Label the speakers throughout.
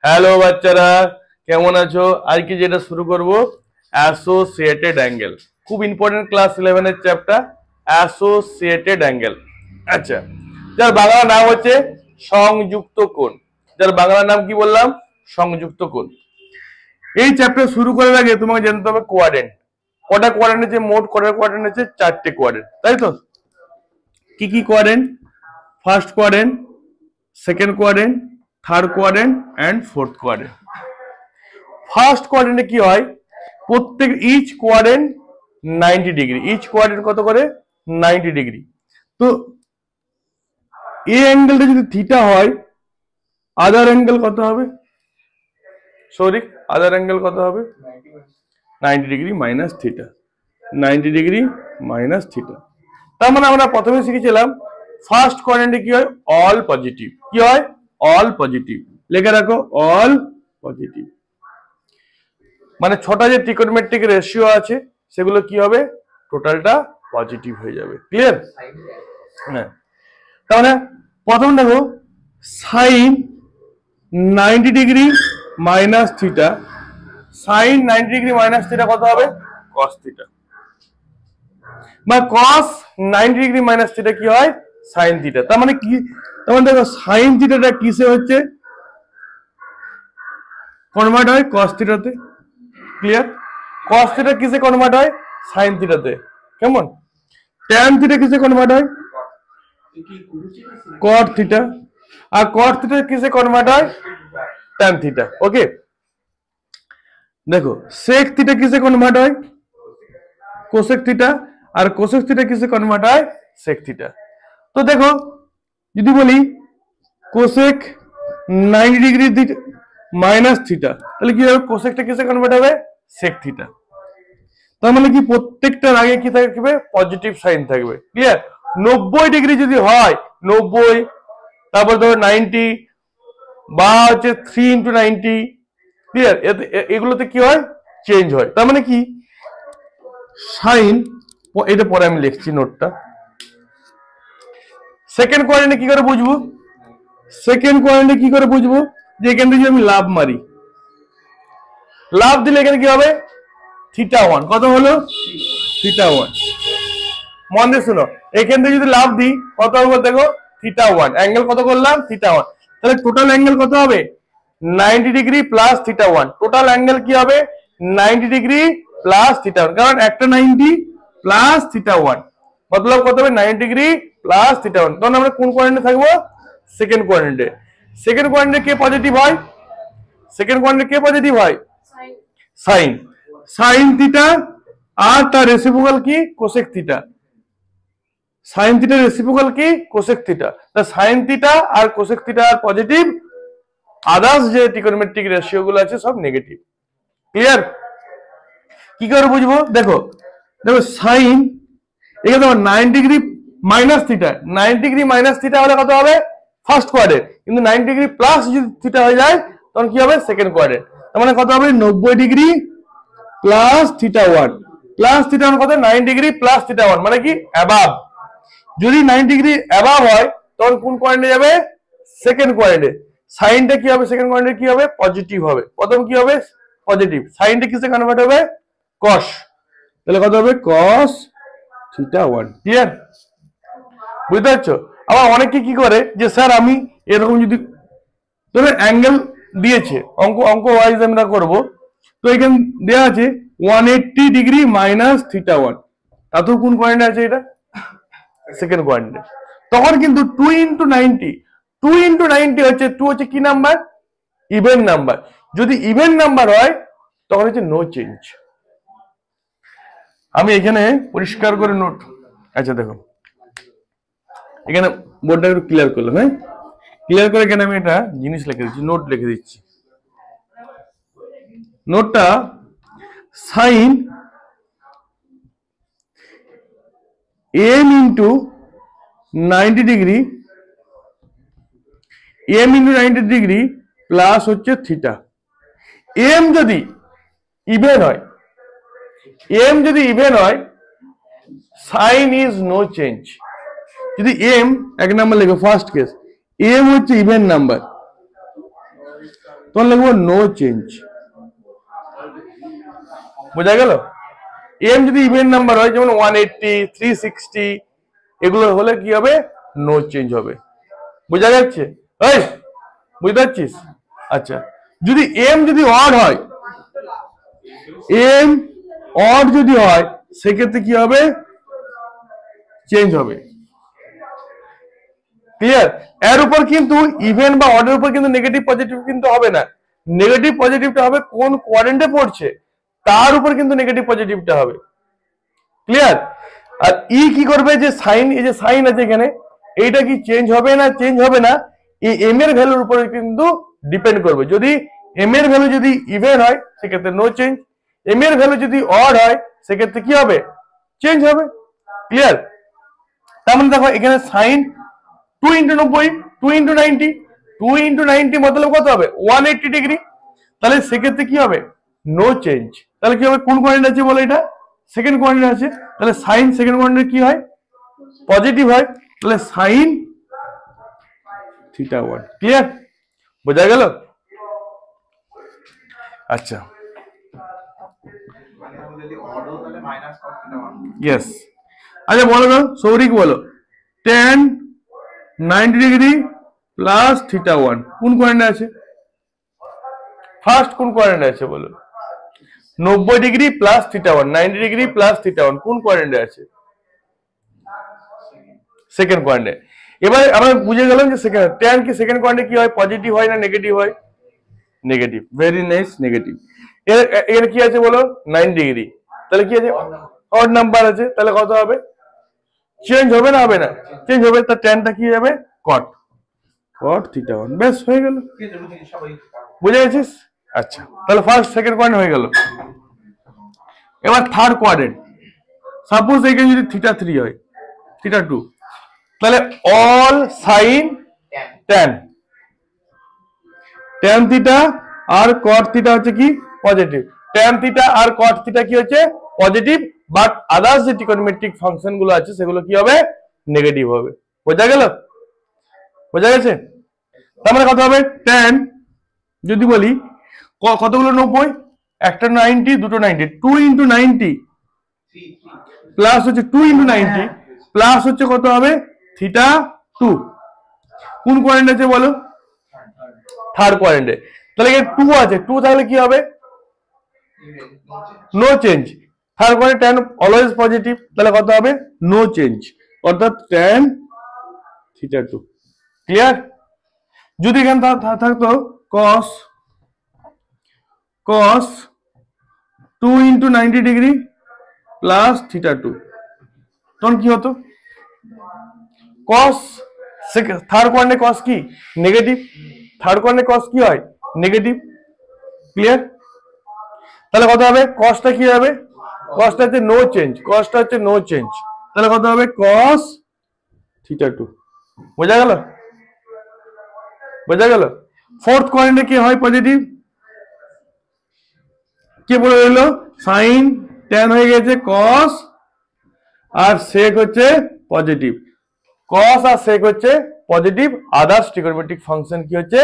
Speaker 1: Hello বাচ্চারা, কেমন আছো? আজকে যেটা শুরু করব অ্যাসোসিয়েটেড অ্যাঙ্গেল। খুব ইম্পর্টেন্ট ক্লাস 11 এর চ্যাপ্টার অ্যাসোসিয়েটেড অ্যাঙ্গেল। আচ্ছা, যার বাংলা নাম হচ্ছে সংযুক্ত কোণ। যার বাংলা নাম কি বললাম? সংযুক্ত কোণ। এই চ্যাপ্টার শুরু করার আগে তোমাকে জানতে হবে কোয়াড্রেন্ট। কটা কোয়াড্রেন্ট আছে? মোট কটা কোয়াড্রেন্ট আছে? 4টে কোয়াড্রেন্ট, তাই তো? কি কি quadrant? First quadrant, second quadrant, third quadrant and fourth quadrant. First কোয়াড্রেন্টে কি হয়? প্রত্যেক each quadrant 90 degree. Each quadrant কত করে? 90 ডিগ্রি। তো এই অ্যাঙ্গেলটা যদি থিটা হয়, আদার অ্যাঙ্গেল কত হবে? সরি, আদার অ্যাঙ্গেল কত হবে? 90 degree minus theta. 90 degree minus theta. তার মানে আমরা প্রথমে শিখেছিলাম ফার্স্ট কোয়াড্রেন্টে কি হয়? All positive. কি হয়? All positive. লিখে রাখো, অল পজিটিভ। মানে ছটা যে ট্রিগোনোমেট্রিক রেশিও আছে সেগুলো কি হবে? টোটালটা পজিটিভ হয়ে যাবে। ক্লিয়ার? হ্যাঁ। তাহলে প্রথম দেখো, sine 90 degree minus theta. Sine 90 degree minus theta কত হবে? Cos theta. বা কস 90 ডিগ্রি মাইনাস থিটা কি হয়? Sine theta. তার মানে কি? তার মানে দেখো, সাইন থিটাটা কিসে হচ্ছে? কনভার্ট হয় কস থিটাতে। ক্লিয়ার? কস থিটা কিসে কনভার্ট হয়? সাইন থিটাতে। কেমন? ট্যান থিটা কিসে কনভার্ট হয়? Cot theta. আর কট থিটা কিসে কনভার্ট হয়? Tan theta. ওকে, দেখো, সেক থিটা কিসে কনভার্ট হয়? Cosec theta. আর কোসেক থিটা কিসে কনভার্ট হয়? Sec theta. তো দেখো, যদি বলি কোসেক 90 ডিগ্রি মাইনাস থিটা, তাহলে কি হবে? কোসেকটা কিসে কনভার্ট হবে? Sec theta. তার মানে কি প্রত্যেকটার আগে কি থাকবে? পজিটিভ সাইন থাকবে। ক্লিয়ার? 90 ডিগ্রি যদি হয়, 90, তারপর ধরো 90 বা হচ্ছে 3 ইন্টু 90। ক্লিয়ার? এগুলোতে কি হয়? চেঞ্জ হয়। তার মানে কি সাইন, এটা পরে আমি লিখছি নোটটা। সেকেন্ড কোয়াড্রেন্টে কি করে বুঝবো? সেকেন্ড কোয়াড্রেন্টে কি করে বুঝবো? যে এখান থেকে আমি লাভ মারি, লাভ দিলে এখানে কি হবে? থিটা 1 কত হলো? থিটা 1। মন দিয়ে শোনো, এখান থেকে যদি লাভ দিই কত হবে? দেখো, থিটা 1। অ্যাঙ্গেল কত করলাম? থিটা 1। তাহলে টোটাল অ্যাঙ্গেল কত হবে? 90 degree plus theta 1। Total angle কি হবে? 90 ডিগ্রি প্লাস থিটা 1। কারণ একটা 90 প্লাস থিটা 1 মতলব কত হবে? 90 ডিগ্রি প্লাস থিটা 1। তখন আমরা কোন কোয়াড্রেন্টে থাকবো? সেকেন্ড কোয়াড্রেন্টে। সেকেন্ড কোয়াড্রেন্টে কে পজিটিভ হয়? সেকেন্ড কোয়াড্রেন্টে কে পজিটিভ হয়? সাইন। সাইন থিটা আর তার রেসিপ্রোকাল কি? Cosec theta. সাইন থিটার রেসিপ্রোকাল কি? Cosec theta. তা সাইন থিটা আর কোসেক থিটা আর পজিটিভ, আদার্স যে ট্রিগোনোমেট্রিক রেশিও গুলো আছে সব নেগেটিভ। ক্লিয়ার? কি করে বুঝবো? দেখো, দেখো সাইন, এখানে দেখো 90 degree minus theta. 90 degree minus theta হলে কত হবে? First quadrant. কিন্তু 90 ডিগ্রি প্লাস যদি থিটা হয়ে যায় তখন কি হবে? Second quadrant. তার মানে কত হবে? 90 degree plus theta 1। Plus theta 1 কত? 90 ডিগ্রি প্লাস থিটা 1 মানে কি? অ্যাবাভ। যদি 90 ডিগ্রি অ্যাবাভ হয় তখন কোন কোয়াড্রেন্টে যাবে? সেকেন্ড কোয়াড্রেন্টে। সাইনটা কি হবে? সেকেন্ড কোয়াড্রেন্টে কি হবে? পজিটিভ হবে। প্রথম কি হবে? পজিটিভ। সাইনটা কিসে কনভার্ট হবে? কস। তাহলে কত হবে? Cos theta 1। ক্লিয়ার? বুঝতে পারছো? আবার অনেকে কি করে যে স্যার আমি এরকম যদি ধরো অ্যাঙ্গেল দিয়েছে, অঙ্ক ওয়াইজ আমরা করব, তো এখানে দেওয়া আছে 180 ডিগ্রি মাইনাস থিটা 1। তাতেও কোন কোয়াড্রেন্টে আছে? এটা সেকেন্ড কোয়াড্রেন্টে। তখন কিন্তু 2 ইন্টু 90, 2 ইন্টু 90 হচ্ছে, 2 হচ্ছে কি নাম্বার? Even number. যদি ইভেন নাম্বার হয় তখন হচ্ছে নো চেঞ্জ। আমি এখানে পরিষ্কার করে নোট, আচ্ছা দেখো এখানে বোর্ডটা একটু ক্লিয়ার করলাম। হ্যাঁ, ক্লিয়ার করে এখানে আমি একটা জিনিস লিখে দিচ্ছি, নোট লিখে দিচ্ছি। নোটটা sine M into 90 degree, M into 90 degree plus হচ্ছে থিটা। এম যদি ইভেন হয়, এম যদি ইভেন হয় সাইন ইজ নো চেঞ্জ। যদি এম, এক নাম্বার লিখো ফার্স্ট কেস, এম হচ্ছে ইভেন নাম্বার, তখন লিখবো নো চেঞ্জ। বোঝা গেল? এম যদি ইভেন নাম্বার হয় যেমন 180, 360 এগুলো হলে কি হবে? নো চেঞ্জ হবে। বোঝা যাচ্ছে? এই বুঝতে পারছিস? আচ্ছা, যদি এম যদি অড হয়, এম অড যদি হয় সেক্ষেত্রে কি হবে? চেঞ্জ হবে। ক্লিয়ার? এর উপর কিন্তু ইভেন বা অডের উপর কিন্তু নেগেটিভ পজিটিভ কিন্তু হবে না। নেগেটিভ পজিটিভটা হবে কোন কোয়াড্রেন্টে পড়ছে তার উপর কিন্তু নেগেটিভ পজিটিভটা হবে। ক্লিয়ার? আর ই কি করবে, যে সাইন, এই যে সাইন আছে এখানে, এইটা কি চেঞ্জ হবে না চেঞ্জ হবে না এই এম এর ভ্যালুর উপরে কিন্তু ডিপেন্ড করবে। যদি এম এর ভ্যালু যদি ইভেন হয় সেক্ষেত্রে নো চেঞ্জ, এম এর ভ্যালু যদি অড হয় সেক্ষেত্রে কি হবে? চেঞ্জ হবে। ক্লিয়ার? তার মানে দেখো এখানে সাইন 2 × 90, 2 × 90, 2 × 90 মতলব কত হবে? 180 ডিগ্রি। তাহলে সেক্ষেত্রে কি হবে? No change. তাহলে কি হবে? কোন কোয়াড্রেন্ট আছে বলো? এটা সেকেন্ড কোয়াড্রেন্ট আছে। তাহলে সাইন সেকেন্ড কোয়াড্রেন্ট কি হয়? পজিটিভ হয়। তাহলে সাইন θ1। ক্লিয়ার? বোঝা গেল? আচ্ছা, ইয়েস। আচ্ছা বলো তো, সৌরিক বলো, tan 90 ডিগ্রি প্লাস θ1 কোন কোয়াড্রেন্টে আছে? ফার্স্ট কোন কোয়াড্রেন্টে আছে বলো? 90 ডিগ্রি প্লাস θ1, 90 ডিগ্রি প্লাস θ1 কোন কোয়াড্রেন্টে আছে? সেকেন্ড কোয়াড্রেন্টে। এবারে আমরা বুঝে গেলাম যে সেকেন্ড tan কি সেকেন্ড কোয়াড্রেন্টে কি হয়? পজিটিভ হয় না নেগেটিভ হয়? নেগেটিভ। Very nice, negative. এখানে কি আছে বলো? 9 ডিগ্রি। তাহলে কি আছে? অড নাম্বার আছে। তাহলে কত হবে? চেঞ্জ হবে না হবে না? চেঞ্জ হবে। তার ট্যানটা কি যাবে? কট, কট θ1। বেশ, হয়ে গেল। বুঝে গেছিস? আচ্ছা, তাহলে ফার্স্ট সেকেন্ড কোয়াড্রেন্ট হয়ে গেল। এবার থার্ড কোয়াড্রেন্ট। সাপোজ এখানে যদি θ3 হয়, θ2, তাহলে all sine tan, tan theta আর কট থিটা হচ্ছে কি? পজিটিভ। ট্যান থিটা আর কট থিটা কি হচ্ছে? পজিটিভ। বাট আদার্স যে ট্রিগোনোমেট্রিক ফাংশন গুলো আছে সেগুলো কি হবে? নেগেটিভ হবে। বোঝা গেল? বোঝা গেছে? তার মানে কত হবে? ট্যান যদি বলি কতগুলো 90, একটা 90, দুটো 90, 2 × 90 প্লাস হচ্ছে 2 × 90 প্লাস হচ্ছে কত হবে? θ2। কোন কোয়াড্রেন্ট আছে বলো? থার্ড কোয়াড্রেন্টে। তাহলে এখানে 2 আছে, 2 তাহলে কি হবে? No change. Third quadrant tan always positive, তাহলে কত হবে? নো চেঞ্জ, অর্থাৎ ট্যান θ2। ক্লিয়ার? যদি এখানে থাকতো cos 2 × 90 ডিগ্রি প্লাস θ2, তখন কি হতো? cos থার্ড কোয়াড্রেন্টে cos কি? নেগেটিভ। থার্ড কোয়াড্রেন্টে cos কি হয়? নেগেটিভ। ক্লিয়ার? তাহলে কত হবে? cosটা কি হবে? cosটা হচ্ছে নো চেঞ্জ, cosটা হচ্ছে নো চেঞ্জ। তাহলে কত হবে? cos θ2। বোঝা গেল? বোঝা গেল? ফোর্থ কোয়াড্রেন্টে কি হয়? পজিটিভ। কি বলে রইল? সাইন ট্যান হয়ে গেছে cos, আর sec হচ্ছে পজিটিভ। cos আর sec হচ্ছে পজিটিভ, আদার্স ট্রিগোনোমেট্রিক ফাংশন কি হচ্ছে?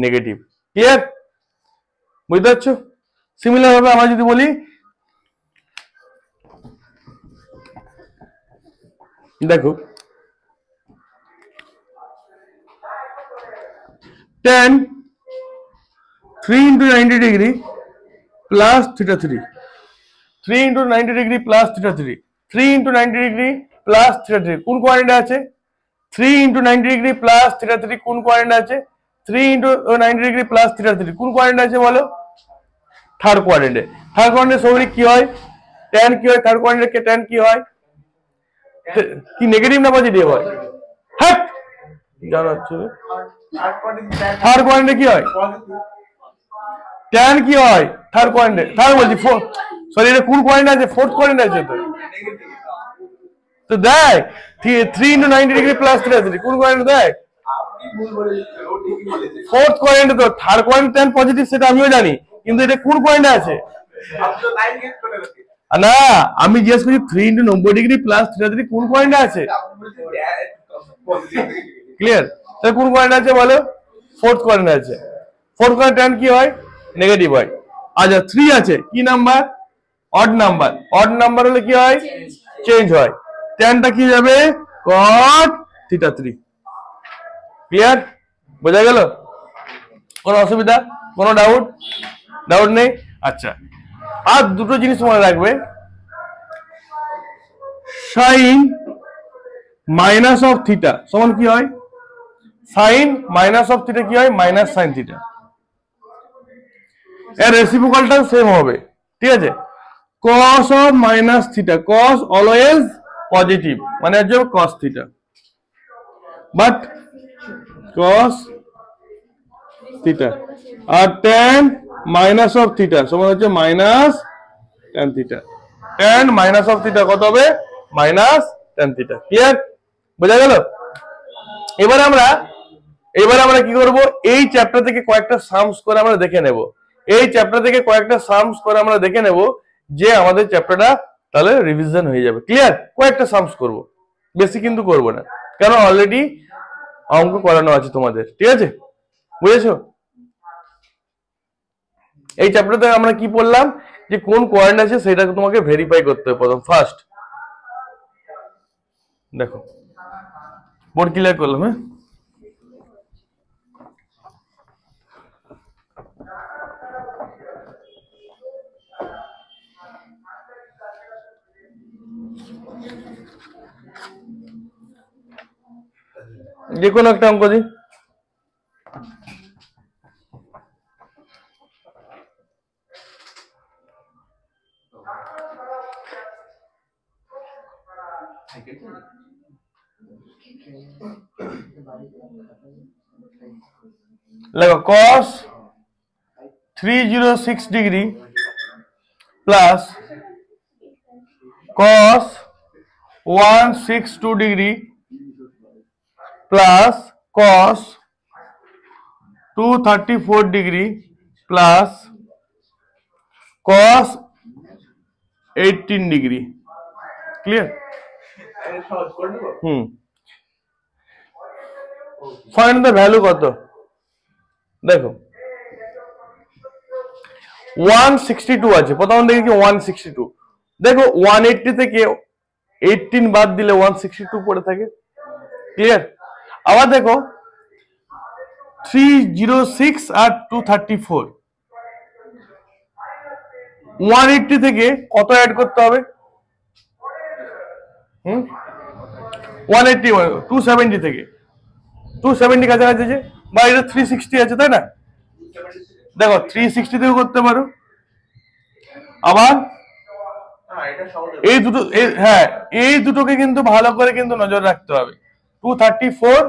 Speaker 1: নেগেটিভ। ক্লিয়ার? বুঝতে পারছো? সিমিলার ভাবে আমরা যদি বলি, দেখো tan 3 × 90 degree plus θ3, 3 × 90 degree plus θ3, 3 × 90 degree plus θ3 কোন কোয়াড্রেন্টে আছে? 3 × 90 ডিগ্রি প্লাস θ3 কোন কোয়াড্রেন্টে আছে? 3 × 90 ডিগ্রি প্লাস θ3 কোন কোয়াড্রেন্টে আছে বলো? থার্ড কোয়াড্রেন্টে। থার্ড কোয়াড্রেন্টে সৌরিক কি হয়? ট্যান কি হয়? থার্ড কোয়াড্রেন্টে ট্যান কি হয়? কি নেগেটিভ না পজিটিভ হয়? হ্যাঁ জানা হচ্ছে। থার্ড কোয়াড্রেন্টে কি হয়? ট্যান কি হয়? থার্ড কোয়াড্রেন্টে, থার্ড বলছি ফোর্থ, সরি এটা কোন কোয়াড্রেন্টে আছে? ফোর্থ কোয়াড্রেন্টে আছে তো। তো দেখ 3 × 90 ডিগ্রি প্লাস θ3 কোন কোয়াড্রেন্টে? দেখ ফোর্থ কোয়াড্রেন্টে। তো থার্ড কোয়াড্রেন্ট ট্যান পজিটিভ সেটা আমিও জানি, কিন্তু এটা কোন কোয়াড্রেন্টে আছে? না, আমি জিজ্ঞেস করছি 3 × 90 ডিগ্রি প্লাস θ3 কোন কোয়াড্রেন্টে আছে? ক্লিয়ার? তাহলে কোন কোয়াড্রেন্টে আছে বলো? ফোর্থ কোয়াড্রেন্টে আছে। 4 করে tan কি হয়? নেগেটিভ হয়। আচ্ছা 3 আছে কি number? Odd number. Odd number হলে কি হয়? চেঞ্জ হয়। tanটা কি যাবে? cot theta 3। ক্লিয়ার? বোঝা গেল? কোনো অসুবিধা, কোনো ডাউট? ডাউট নেই? আচ্ছা, আর দুটো জিনিস মনে রাখবে, সাইন মাইনাস অফ থিটা সমান কি হয়? সাইন মাইনাস অফ থিটা কি হয়? Minus sine theta. এর রেসিপ্রোকালটা সেম হবে, ঠিক আছে? cos of minus theta, cos always positive, মানে হচ্ছে cos theta, but cos theta. আর tan মাইনাস অফ থিটা সমান হচ্ছে minus tan theta. tan minus of theta কত হবে? Minus tan theta. ক্লিয়ার? বোঝা গেল? এবারে আমরা কি করব? এই চ্যাপ্টার থেকে কয়েকটা সামস করে আমরা দেখে নেব। এই চ্যাপ্টার থেকে কয়েকটা সামস করে আমরা দেখে নেব যে আমাদের চ্যাপ্টারটা তাহলে রিভিশন হয়ে যাবে। ক্লিয়ার? কয়েকটা সামস করব, বেশি কিন্তু করব না, কারণ অলরেডি অঙ্ক করানো আছে তোমাদের। ঠিক আছে? বুঝেছো? এই চ্যাপ্টারতে আমরা কি পড়লাম, যে কোন কোয়ারেন্ট আছে সেটাকে তোমাকে ভেরিফাই করতে হবে প্রথম ফার্স্ট। দেখো বোর্ড ক্লিয়ার করলাম। হ্যাঁ, যে কোনো একটা অঙ্ক দিই। দেখো cos 306 degree plus cos 162 degree plus cos 234 degree plus cos 18 degree. Clear? Find the value কত? দেখো 162 আছে, প্রথম দেখি কি 162। দেখো 180 থেকে 18 বাদ দিলে 162 পড়ে থাকে। ক্লিয়ার? আবার দেখো 306 আর 234, 180 থেকে কত অ্যাড করতে হবে? 180 270 থেকে 270 কাছাকাছি আছে, বা এটা 360 আছে, তাই না? দেখো 360 থেকে করতে পারো। আবার এই দুটোকে কিন্তু ভালো করে কিন্তু নজর রাখতে হবে। 234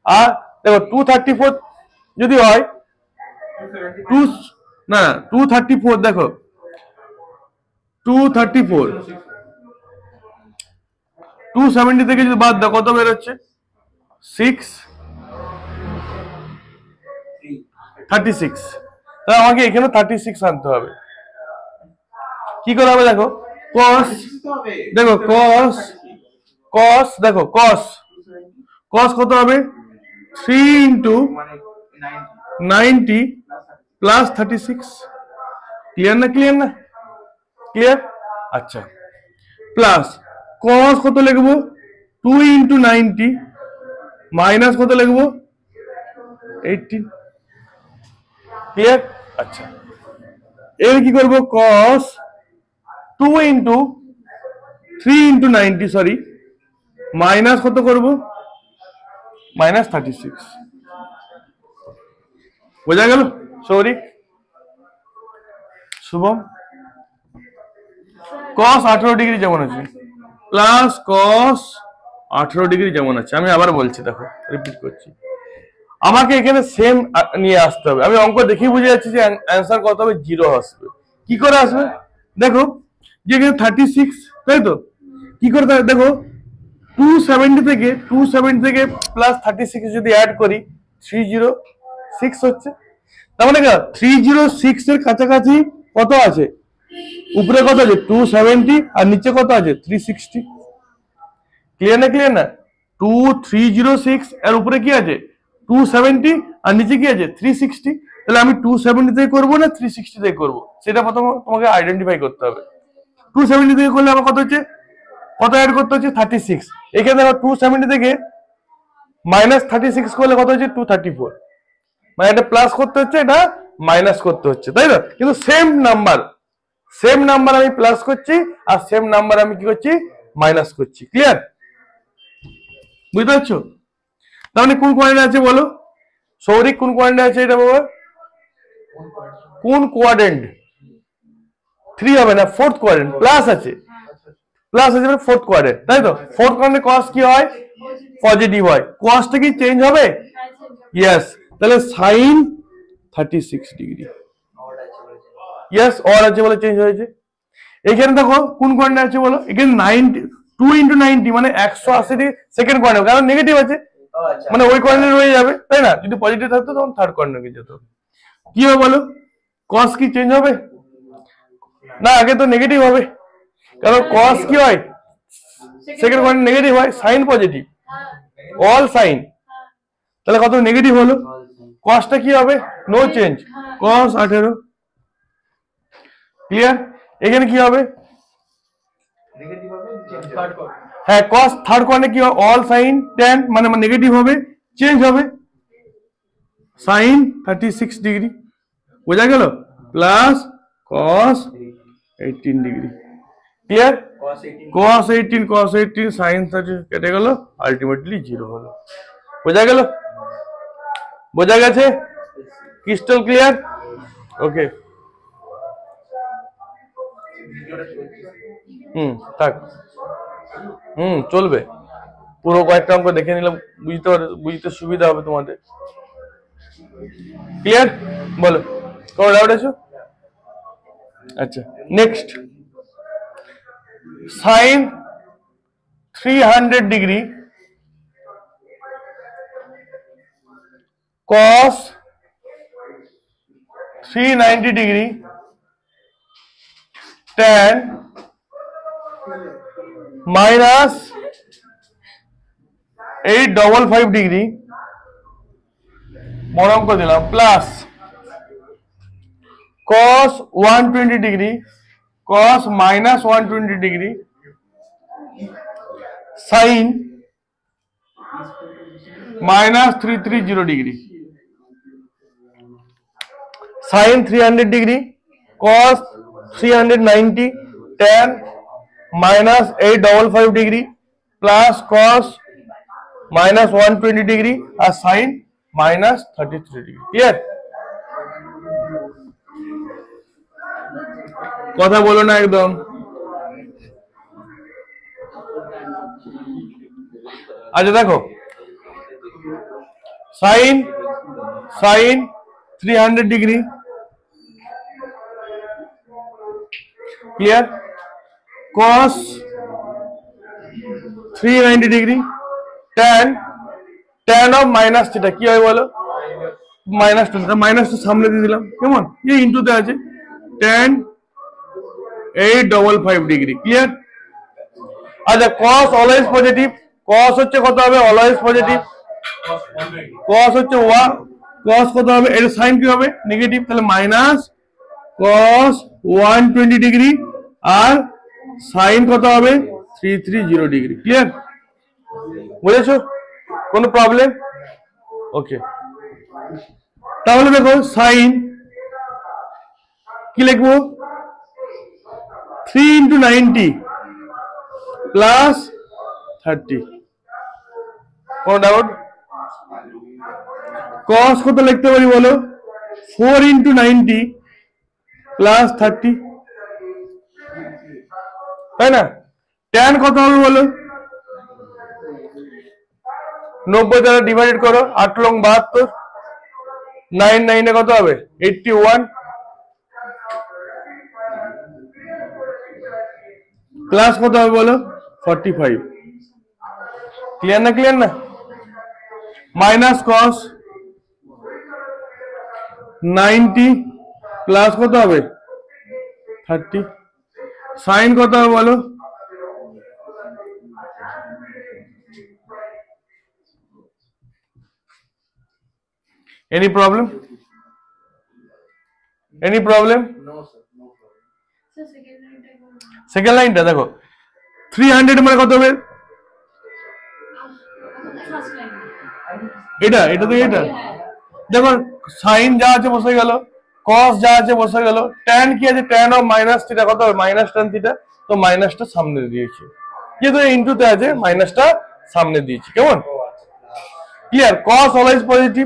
Speaker 1: আর দেখো 234 যদি হয় 234, দেখো 234 270 থেকে যদি বাদ দাও কত বেরোচ্ছে? 36। তাহলে আমাকে এখানে 36 আনতে হবে। কি করে হবে? দেখো cos, দেখো cos দেখো cos কত হবে? 3 ইন্টু 90 প্লাস 36। ক্লিয়ার না? ক্লিয়ার না? ক্লিয়ার? আচ্ছা, প্লাস cos কত লিখবো? 2 ইন্টু 90 মাইনাস কত লিখবো? 18। ক্লিয়ার? আচ্ছা, এর কি করবো? cos 2 into 3 into 90, sorry, minus কত করবো? মাইনাস 36। বোঝা গেল? সৌরিক, শুভম, cos 18 ডিগ্রি যেমন আছে প্লাস cos 18 ডিগ্রি যেমন আছে, আমি আবার বলছি, দেখো রিপিট করছি, আমাকে এখানে সেম নিয়ে আসতে হবে। আমি অঙ্ক দেখি বুঝে যাচ্ছি যে অ্যান্সার কত হবে? 0 আসবে। কি করে আসবে? দেখো যে এখানে 36, তাই তো? কি করে? দেখো 270 থেকে প্লাস 36 যদি অ্যাড করি 306 হচ্ছে। তার মানে 306 এর কাছাকাছি কত আছে? উপরে কত আছে? 270, আর নিচে কত আছে? 360। ক্লিয়ার না? ক্লিয়ার না? 306 এর উপরে কি আছে? 270, আর নিচে কি আছে? 360। তাহলে আমি 270 থেকে করবো না 360 থেকে করবো, সেটা প্রথম তোমাকে আইডেন্টিফাই করতে হবে। 270 থেকে করলে আমার কত হচ্ছে, কত অ্যাড করতে হচ্ছে 36। এখানে দেখো 270 থেকে -36 করলে কত হচ্ছে 234, মানে এটা প্লাস করতে হচ্ছে, এটা মাইনাস করতে হচ্ছে, তাই না? কিন্তু সেম নাম্বার আমি প্লাস করছি আর সেম নাম্বার আমি কি করছি, মাইনাস করছি। ক্লিয়ার? বুঝতে পারছো? তাহলে কোন কোয়াড্রেন্ট আছে বলো, সৌরিক কোন কোয়াড্রেন্ট আছে এটা বাবা? কোন কোয়াড্রেন্ট? 3 হবে না, ফোর্থ কোয়াড্রেন্ট, প্লাস আছে মানে ফোর্থ কোয়াড্রেন্ট, তাই তো? ফোর্থ কোয়াড্রেন্টে কস কি হয়, পজিটিভ হয়। কসটা কি চেঞ্জ হবে? ইয়েস, তাহলে সাইন 36 ডিগ্রি, ইয়েস অর আছে বলে চেঞ্জ হয়েছে। এখানে দেখো কোন কোয়াড্রেন্ট আছে বলো, এখানে 90, 2 × 90 মানে 180 সেকেন্ড কোয়াড্রেন্ট, কারণ নেগেটিভ আছে, মানে ওই কোয়াড্রেন্ট রয়ে যাবে, তাই না? যদি পজিটিভ থাকতো তখন থার্ড কোয়াড্রেন্টে যেত। কি হবে বলো, কস কি চেঞ্জ হবে না? আগে তো নেগেটিভ হবে, কারণ কস কি হয়, সেকেন্ড কোয়াড্রেন্ট নেগেটিভ হয়, সাইন পজিটিভ, অল সাইন, তাহলে কত নেগেটিভ হলো, কসটা কি হবে, নো চেঞ্জ, কস 18। ক্লিয়ার? এখানে কি হবে, হ্যাঁ কস থার্ড কোয়াড্রেন্টে কি হয়, অল সাইন tan, মানে নেগেটিভ হবে, চেঞ্জ হবে সাইন 36 ডিগ্রি, বোঝা গেল? Plus cos 18 degree. Clear? cos 18 sin 30 কেটে গেল, আলটিমেটলি 0 হলো। বোঝা গেল? বোঝা গেছে? Crystal clear? ওকে, থাক, চলবে। পুরো কয়েকটা অঙ্ক দেখে নিলাম, বুঝতে সুবিধা হবে তোমাদের। ক্লিয়ার? বলো, কোনো ডাউট আছে? আচ্ছা, next, sine 300 degree cos 390 degree tan -855 degree, বড় অঙ্ক দিলাম, plus cos 120 degree cos -120 degree sin -330 degree, sin 300 degree cos 390 tan -855 degree plus cos -120 degree আর sin -33 ডিগ্রি। ক্লিয়ার? কথা বলো না একদম। আচ্ছা দেখো, sine 300 degree, clear? cos 390 degree tan of minus theta কি হয় বলো, মাইনাসটা সামনে দিয়ে দিলাম, কেমন, এই ইন্টুতে আছে, tan 855 ডিগ্রি। ক্লিয়ার? আচ্ছা, cos অলওয়েজ পজিটিভ, cos হচ্ছে কত হবে, অলওয়েজ পজিটিভ, cos হচ্ছে cos কত হবে, এর সাইন কি হবে, নেগেটিভ, তাহলে মাইনাস cos 120 ডিগ্রি আর সাইন কত হবে 330 ডিগ্রি। ক্লিয়ার? বুঝেছো? কোনো প্রবলেম? ওকে, তাহলে দেখো সাইন কি লিখবো, 3 × 90 প্লাস 30, কোন ডাউট? cos কত লিখতে পারি বলো, 4 × 90 প্লাস 30, তাই না? tan কত হবে বলো, 90 দ্বারা ডিভাইডেড করো, 8 লং 72, 9 9 এ কত হবে 81, প্লাস কত হবে বলো 45। ক্লিয়ার না? ক্লিয়ার না? মাইনাস cos 90 প্লাস কত হবে 30, সাইন কত হবে বলো, any problem? Any problem? Second লাইনটা দেখো 300 মানে কত হবে? এটা তো এটা দেখো, সাইন যা আছে বসে গেল, কস যা আছে বসে গেল, ট্যান কি আছে, ট্যান অফ মাইনাস থিটা কত হবে? Minus tan theta. তো মাইনাসটা সামনে দিয়েছি, যেহেতু ইনটুতে আছে মাইনাসটা সামনে দিয়েছি। কেমন? Clear? Cos always positive,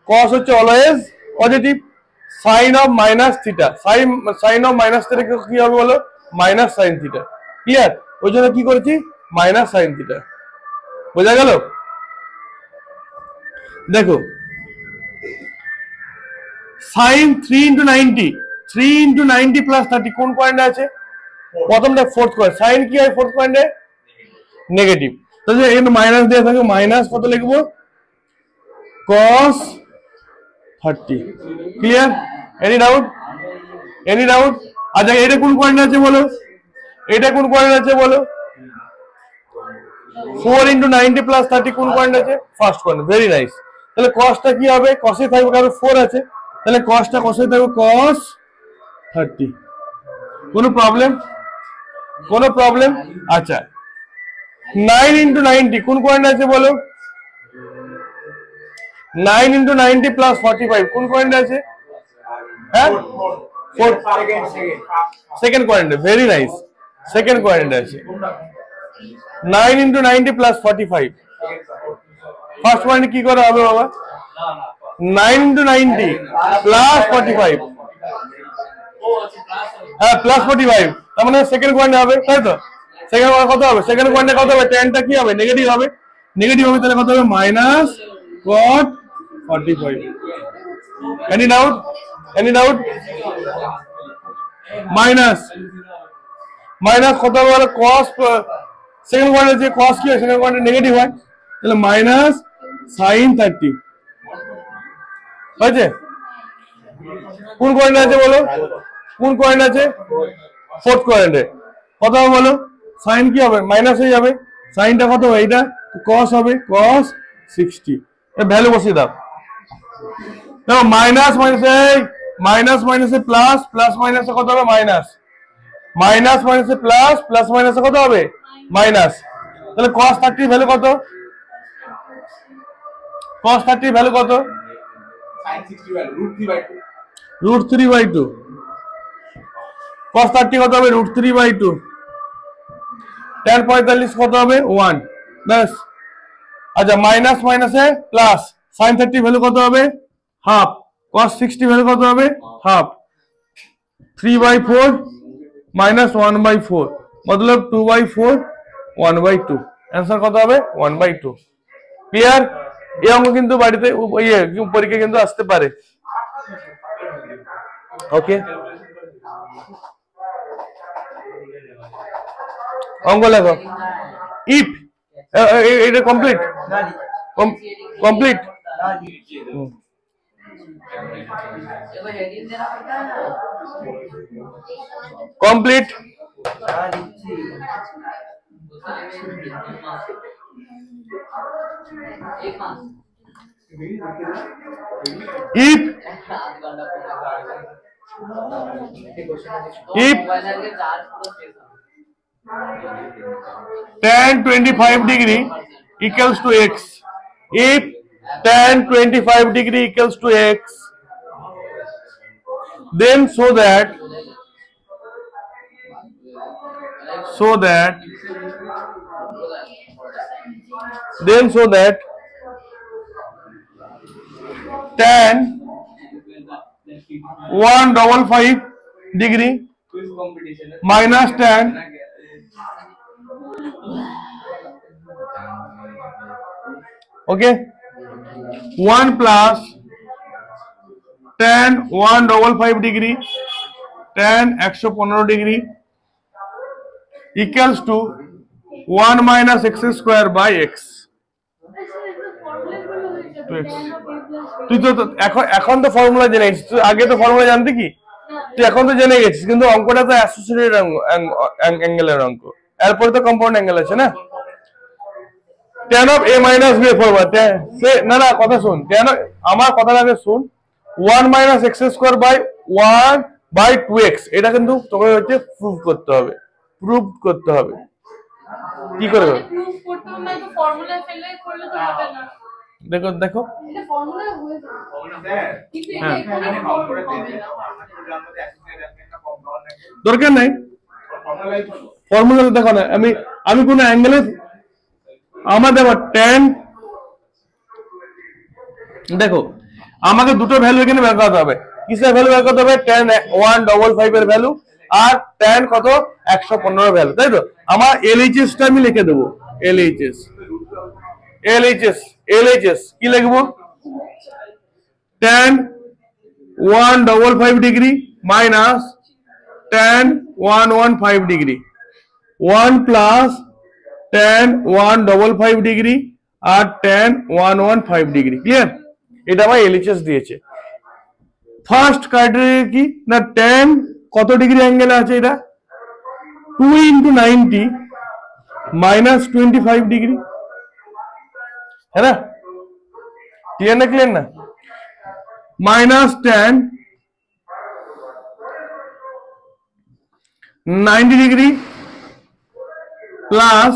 Speaker 1: cos হচ্ছে always positive. Sine of minus theta, sine of minus theta কি হবে বলো? Minus sine theta. ক্লিয়ার? ওই জন্য কি করেছি? Minus sine theta. বোঝা গেল? দেখো সাইন 3 ইন্টু 90, 3 ইন্টু 90 প্লাস 30 কোন পয়েন্টে আছে? প্রথমটা ফোর্থ কোয়াড্রেন্ট। সাইন কি হয় ফোর্থ পয়েন্টে? নেগেটিভ। তাহলে এখানে মাইনাস দেওয়া থাকে, মাইনাস কত লিখবো? cos 30। Clear? Any doubt? Any doubt? আচ্ছা এটা কোন পয়েন্টে আছে বলো? এটা কোন পয়েন্টে আছে বলো? 4 ইন্টু 90 প্লাস 30 কোন পয়েন্ট আছে? First point. Very nice. তাহলে কসটা কি হবে? কসে থাকবে, কারণ 4 আছে, তাহলে কসটা কসে থাকবে? cos 30। কোনো প্রবলেম? কোনো প্রবলেম? আচ্ছা 9 ইন্টু 90 কোন পয়েন্ট আছে বলো? 9 ইন্টু 90 প্লাস 45 কোন পয়েন্ট আছে? হ্যাঁ, সেকেন্ড পয়েন্টে। ভেরি নাইস, সেকেন্ড পয়েন্টে আছে। 9 ইন্টু 90 প্লাস 45 ফার্স্ট পয়েন্টে কি করে হবে বাবা? 9 ইন্টু 90 প্লাস 45, হ্যাঁ প্লাস 45, তার মানে সেকেন্ড পয়েন্টে হবে, তাই তো? সেকেন্ড পয়েন্ট কত হবে? সেকেন্ড পয়েন্টে কত হবে? টেনটা কি হবে? নেগেটিভ হবে। নেগেটিভ হবে, তাহলে কত হবে? Minus cot 45। Any doubt? Any doubt? Minus কত হবে বলো? cos, সেকেন্ড পয়েন্টে যে cos কি হয়? সেকেন্ড পয়েন্টে নেগেটিভ হয়, তাহলে মাইনাস sin 30 হয়েছে। কোন পয়েন্টে আছে বলো? কোন পয়েন্ট আছে? ফোর্থ কোয়াড্রেন্টে। কত হবে বলো? সাইন কি হবে? মাইনাস হয়ে যাবে। সাইনটা কত হবে? এইটা cos হবে, cos 60। এর ভ্যালু বসিয়ে দাও। দেখো মাইনাস মাইনাসে মাইনাস মাইনাসে প্লাস, প্লাস মাইনাসে কত হবে? মাইনাস। মাইনাস মাইনাসে প্লাস, প্লাস মাইনাসে কত হবে? মাইনাস। তাহলে cos 30 ভ্যালু কত? cos 30 ভ্যালু কত? √3/2। cos 30 কত হবে? √3/2। tan 45 কত হবে? 1 ব্যাস। আচ্ছা মাইনাস মাইনাসে প্লাস, sin 30 ভ্যালু কত হবে? হাফ। cos 60 ভ্যালু কত হবে? হাফ। 3/4 মাইনাস 1/4 মতলব 2/4, 1/2। অ্যান্সার কত হবে? 1/2। ক্লিয়ার? এই অঙ্ক কিন্তু বাড়িতে পরীক্ষা কিন্তু আসতে পারে। ওকে, অঙ্ক লেখো। ইফ এটা complete, complete. Complete. if tan 25 degree equals to x, if tan 25 degree equals to x, then so that tan 155 degree minus tan 1 plus tan 155 degree tan 115 degree equals to 1 minus x square by x. তুই তো এখন তো formula জেনে গেছিস, তুই আগে তো formula জানতে কি? তুই এখন তো জেনে গেছিস, কিন্তু অঙ্কটা তো অ্যাসোসিয়েটেড অ্যাঙ্গেলের অঙ্ক, এরপরে তো কম্পাউন্ড অ্যাঙ্গেল আছে না। tan of a minus b formula, না কথা শুন, আমার কথাটা আগে শুন। 1 minus x square by 1 by 2x, এটা কিন্তু তোকে হচ্ছে প্রুভ করতে হবে, প্রুভ করতে হবে। কি করে
Speaker 2: প্রুভ করতে হবে তো ফর্মুলা ফেলে করলে তো হবে না।
Speaker 1: দেখো দেখো
Speaker 2: এটা ফর্মুলা হয়ে যাবে কিন্তু এটা এখানে হবে না,
Speaker 1: দরকার নাই ফর্মুলা দেখো না। আমি কোন অ্যাঙ্গেলে আমার দেখো tan, দেখো আমাকে দুটো ভ্যালু এখানে বের করতে হবে। কিসের ভ্যালু বের করতে হবে? tan 155 এর ভ্যালু আর tan কত 115 ভ্যালু, তাই তো? আমার LHS টা আমি লিখে দেবো, LHS কি লিখবো? tan 155 degree minus tan 115 degree, 1 plus tan 155 degree আর tan 115 ডিগ্রি। ক্লিয়ার? এটা আমার LHS দিয়েছে। ফার্স্ট ক্রাইটেরিয়া কি না, tan কত ডিগ্রি অ্যাঙ্গেল আছে? এটা 2 × 90 মাইনাস 25 ডিগ্রি, है ना? क्लियर ना, क्लियर ना? Minus tan 90 degree plus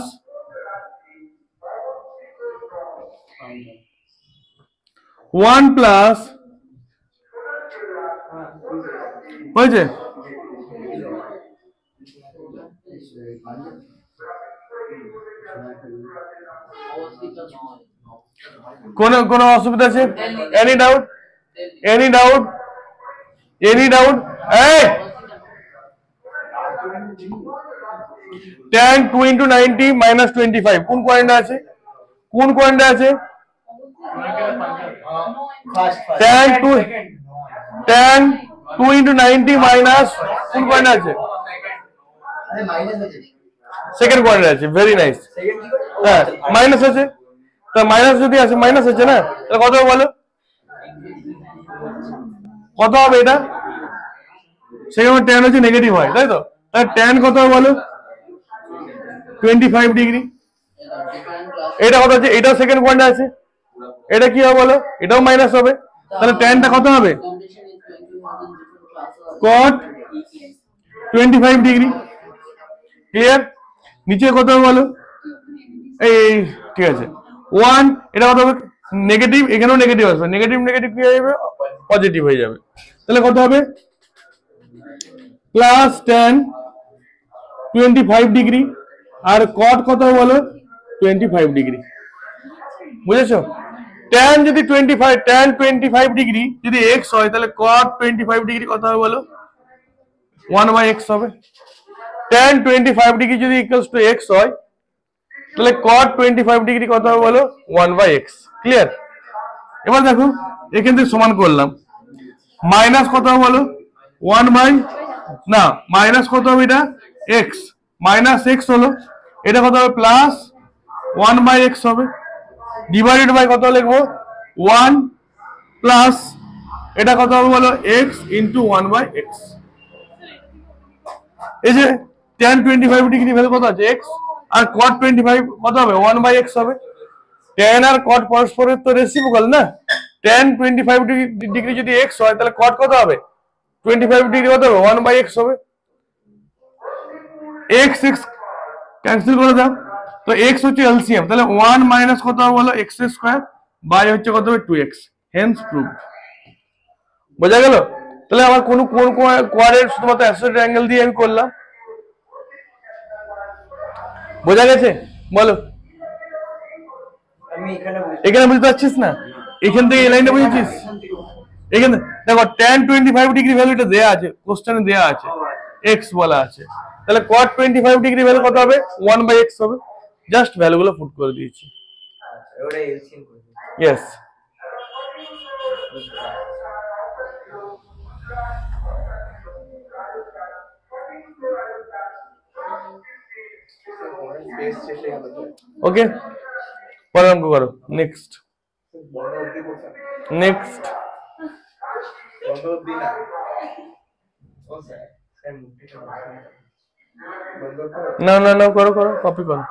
Speaker 1: 1 plus হয়েছে? কোন অসুবিধা আছে? Any doubt? Any doubt? Any doubt? এই tan 2 × 90 মাইনাস 25 কোন কোয়ান্টা আছে? কোন কোয়ান্টা আছে? tan 2 × 90 মাইনাস কোন কোয়ান্টা আছে? সেকেন্ড কোয়ান্টা আছে। Very nice. হ্যাঁ মাইনাস আছে, তা মাইনাস যদি আছে, মাইনাস আছে না, তাহলে কত হবে বলো? কত হবে এটা? সেখানে tan হচ্ছে নেগেটিভ হয়, তাই তো? তাহলে tan কত হবে বলো? 25 ডিগ্রি। এটা কত আছে? এটাও সেকেন্ড কোয়ান্টা আছে, এটা কি হবে বলো? এটাও মাইনাস হবে, তাহলে tanটা কত হবে? cot 25 degree. ক্লিয়ার? নিচে কত হবে বলো? এই ঠিক আছে 1, এটা কত হবে? নেগেটিভ, এখানেও নেগেটিভ আসবে, নেগেটিভ নেগেটিভ কি হয়ে যাবে? পজিটিভ হয়ে যাবে। তাহলে কত হবে? প্লাস tan 25 ডিগ্রি আর cot কত হবে বলো? 25 ডিগ্রি। বুঝেছো? tan যদি 25 ডিগ্রি যদি x হয়, তাহলে cot 25 ডিগ্রি কত হবে বলো? 1/x হবে। tan 25 ডিগ্রি যদি ইকুয়ালস টু x হয়, তাহলে cot 25 ডিগ্রি কত হবে বলো? 1/x। ক্লিয়ার? এবার দেখো এখান থেকে সমান করলাম, মাইনাস কত হবে বলো? 1 বাই, না মাইনাস কত হবে? এটা x, মাইনাস x হলো, এটা কত হবে? প্লাস 1/x হবে, ডিভাইডেড বাই কত লিখবো? 1 প্লাস এটা কত হবে বলো? x into 1/x। এই যে tan 25 ডিগ্রি ভ্যালু কত আছে? x, আর cot 25 কত হবে? 1/x হবে। tan আর cot পরস্পরের তো রেসিপ্রোকাল না, tan 25 ডিগ্রি যদি x হয়, তাহলে cot কত হবে? 25 ডিগ্রি কত হবে? 1/x হবে। x ক্যান্সেল করে দাও, তো x হচ্ছে এলসিএম, তাহলে 1 মাইনাস কত হবে বলো? x স্কয়ার বাই হচ্ছে কত হবে? 2x। Hence proved. বোঝা গেল? তাহলে আমার কোন কোয়াড্রেট শুধুমাত্র অ্যাসোসিয়েটেড অ্যাঙ্গেল দিয়ে আমি করলাম। বোঝা গেছে? বলো। এখানে বুঝতে পারছিস না? এখান থেকে এই লাইনটা বুঝেছিস? এখানে দেখো tan 25 ডিগ্রি ভ্যালুটা দেয়া আছে, কোশ্চেনে দেয়া আছে, x বলা আছে, তাহলে cot 25 ডিগ্রি ভ্যালু কত হবে? 1/x হবে। জাস্ট ভ্যালুগুলো পুট করে দিয়েছি।
Speaker 3: ওটা এলসিএম করে দিই।
Speaker 1: ইয়েস। ওকে, পরের অঙ্ক করো। নেক্সট নেক্সট না না না, করো করো, কপি করো।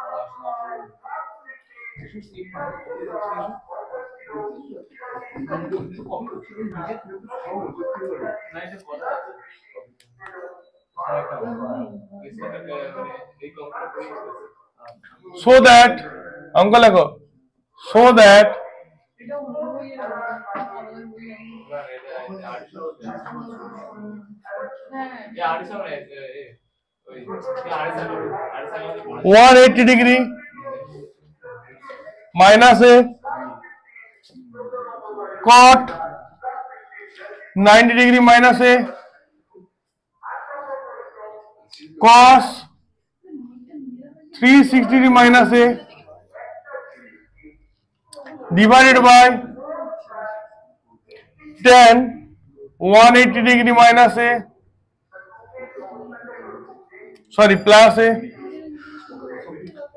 Speaker 1: so that অঙ্ক লেখো so that
Speaker 2: ওই
Speaker 1: 180 degree minus a cot 90 degree minus a cos 360 degree minus a divided by tan 180 degree minus a sorry plus a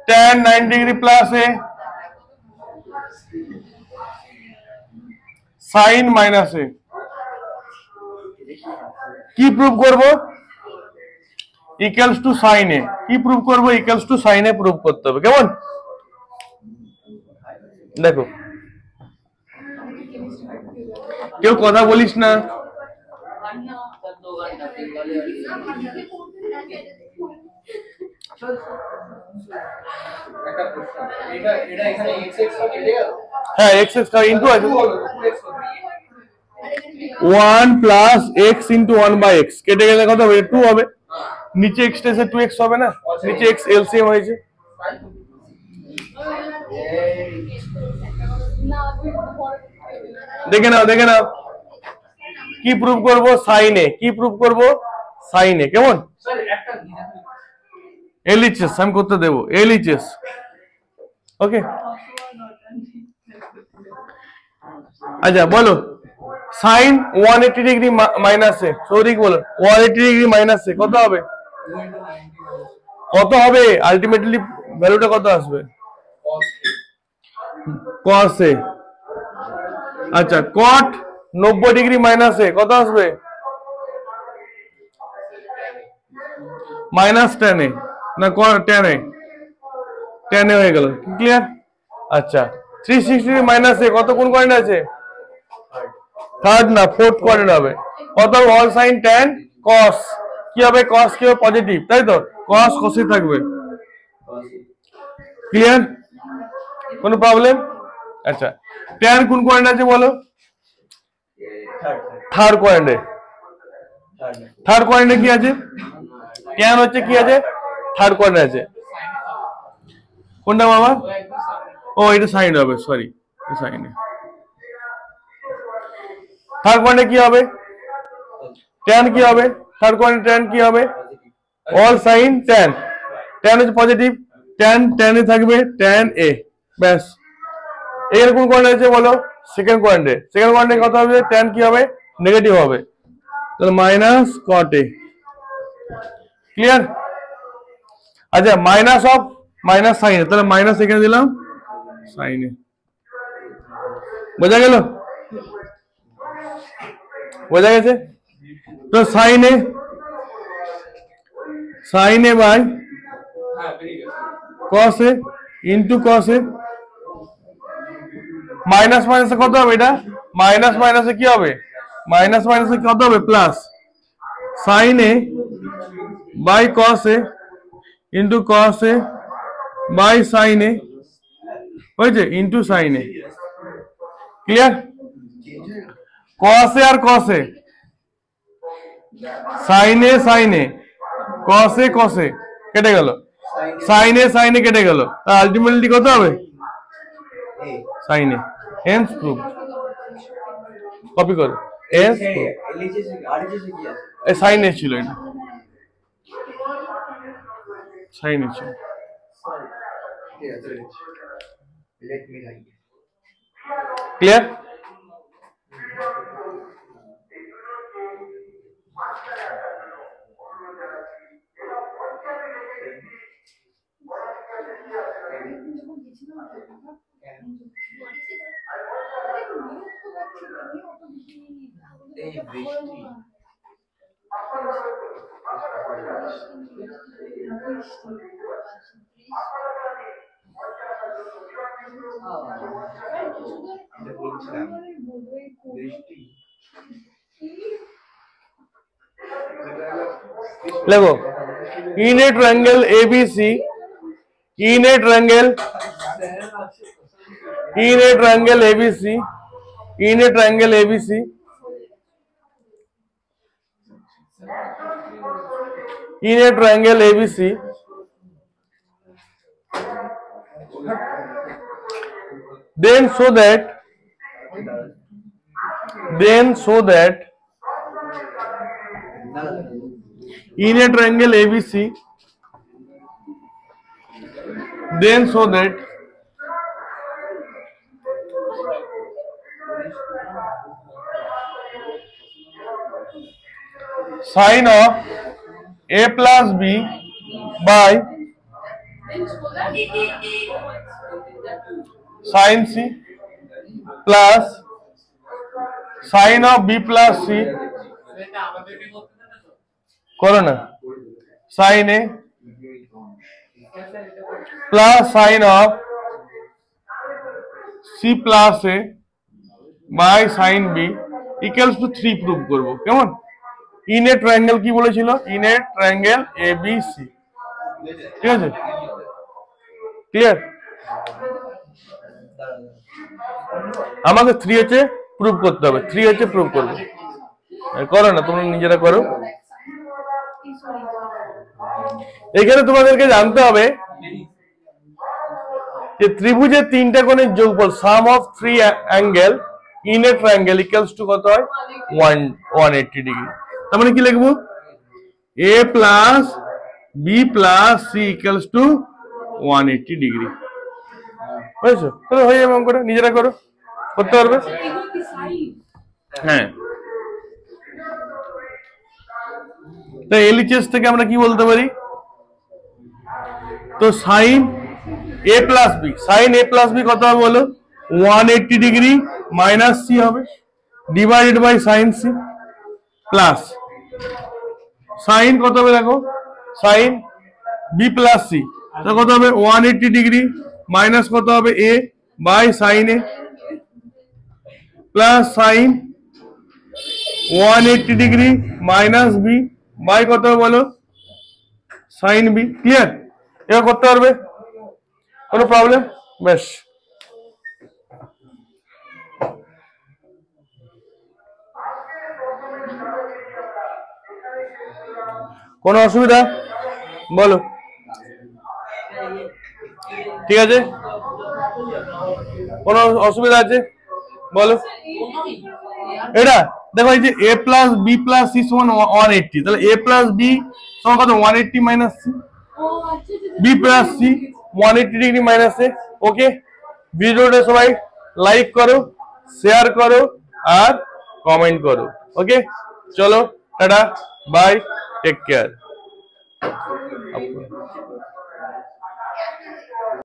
Speaker 1: tan 90 degree plus a sin minus a কি prove করব equals to sin a কি prove করব equals to sin a prove করতে হবে কেমন দেখো কেউ কথা বলিস না হ্যাঁ x x का ইনটু আছে 1 plus x into 1 by x কেটে গেলে কত হবে 2 হবে নিচে x এসে 2x হবে না নিচে x এলসিএম হয়েছে দেখে নাও কি প্রুভ করব sin a কি প্রুভ করব sin a কেমন
Speaker 2: স্যার একটা
Speaker 1: LHS আমি করতে দেব LHS ওকে আচ্ছা বলো sin 180 ডিগ্রি মাইনাস এ সৌরিক বলো 180 ডিগ্রি মাইনাস এ কত হবে আলটিমেটলি ভ্যালুটা কত আসবে cos a আচ্ছা cot 90 ডিগ্রি মাইনাস এ কত আসবে মাইনাস tan a না tan a হয়ে গেল ক্লিয়ার আচ্ছা 360 ডিগ্রি মাইনাস এ কত কোন কোয়াড্রেন্ট আছে থার্ড না ফোর্থ কোয়াড্রেন্ট হবে কত অল সাইন tan cos কি হবে cos কি হবে পজিটিভ তাই তো cos cosই থাকবে ক্লিয়ার কোনো প্রবলেম আচ্ছা tan কোন কোয়াড্রেন্ট আছে বলো থার্ড কোয়াড্রেন্টে কি আছে tan হচ্ছে কি আছে থার্ড কোয়াড্রেন্ট আছে কোনটা বাবা ও এটা সাইন হবে সরি সাইন থার্ড কোয়াড্রেন্টে কি হবে tan কি হবে থার্ড কোয়াড্রেন্ট tan কি হবে অল সাইন tan হচ্ছে পজিটিভ tan এ থাকবে tan a ব্যাস এর কোন কোয়াড্রেন্ট আছে বলো সেকেন্ড কোয়াড্রেন্টে কত হবে tan কি হবে নেগেটিভ হবে তাহলে মাইনাস cot a ক্লিয়ার আচ্ছা minus of minus sine A তাহলে মাইনাস এখানে দিলাম সাইন এ বোঝা গেছে তো sine A by cos a into cos a minus মাইনাসে কত হবে এটা মাইনাস মাইনাসে কি হবে কত হবে plus sin a by cos a into cos a by sin a হয়েছে into sin a clear cos a আর cos a sin a cos a কেটে গেল sin a কেটে গেল আলটিমেটলি কত হবে sin a hence proof copy করো hence এই sin a ছিল এটা sin a ছিল ক্লিয়ার
Speaker 3: এই বৃষ্টি এটা বলছিলাম দৃষ্টি
Speaker 1: देखो in a triangle ABC, in a triangle ABC, in a triangle ABC, in a triangle ABC, then so that in a triangle ABC, then so that sine of A plus B by sine C plus sine of B plus C करो ना sin A plus sine of C plus A by sin B equals to 3 prove করব কেমন in a triangle কি বলেছিল in a triangle ABC ঠিক আছে clear আমাকে 3 হচ্ছে প্রুভ করতে হবে 3 হচ্ছে প্রুভ করব করো না তোমরা নিজেরা করো এখানে তোমাদেরকে জানতে হবে যে ত্রিভুজের তিনটা কোণের যোগফল sum of three angle in a triangle equals to কত হয় 180 ডিগ্রি তার মানে কি লিখবো a plus b plus c equals to 180 degree বুঝছো তাহলে হয়ে যাবে অঙ্কটা নিজেরা করো করতে পারবে হ্যাঁ তো এলএইচএস থেকে আমরা কি বলতে পারি তো sin a plus b sin a plus b কত হবে বলো 180 ডিগ্রি মাইনাস c হবে divided by sin c plus sin কত হবে দেখো sin b plus c তো কত হবে 180 ডিগ্রি মাইনাস কত হবে a by sin a plus sin 180 degree minus b by কত হবে বলো sin b ক্লিয়ার এটা করতে পারবে কোনো প্রবলেম বেশ কোনো অসুবিধা বলো ঠিক আছে কোনো অসুবিধা আছে বলো এটা দেখো এই যে a plus b plus c সমান 180 তাহলে a প্লাস b সমান কত 180 minus c b plus c 180 degree minus a ওকে ভিডিওটা সবাই লাইক করো শেয়ার করো আর কমেন্ট করো ওকে চলো টাটা বাই টেক কেয়ার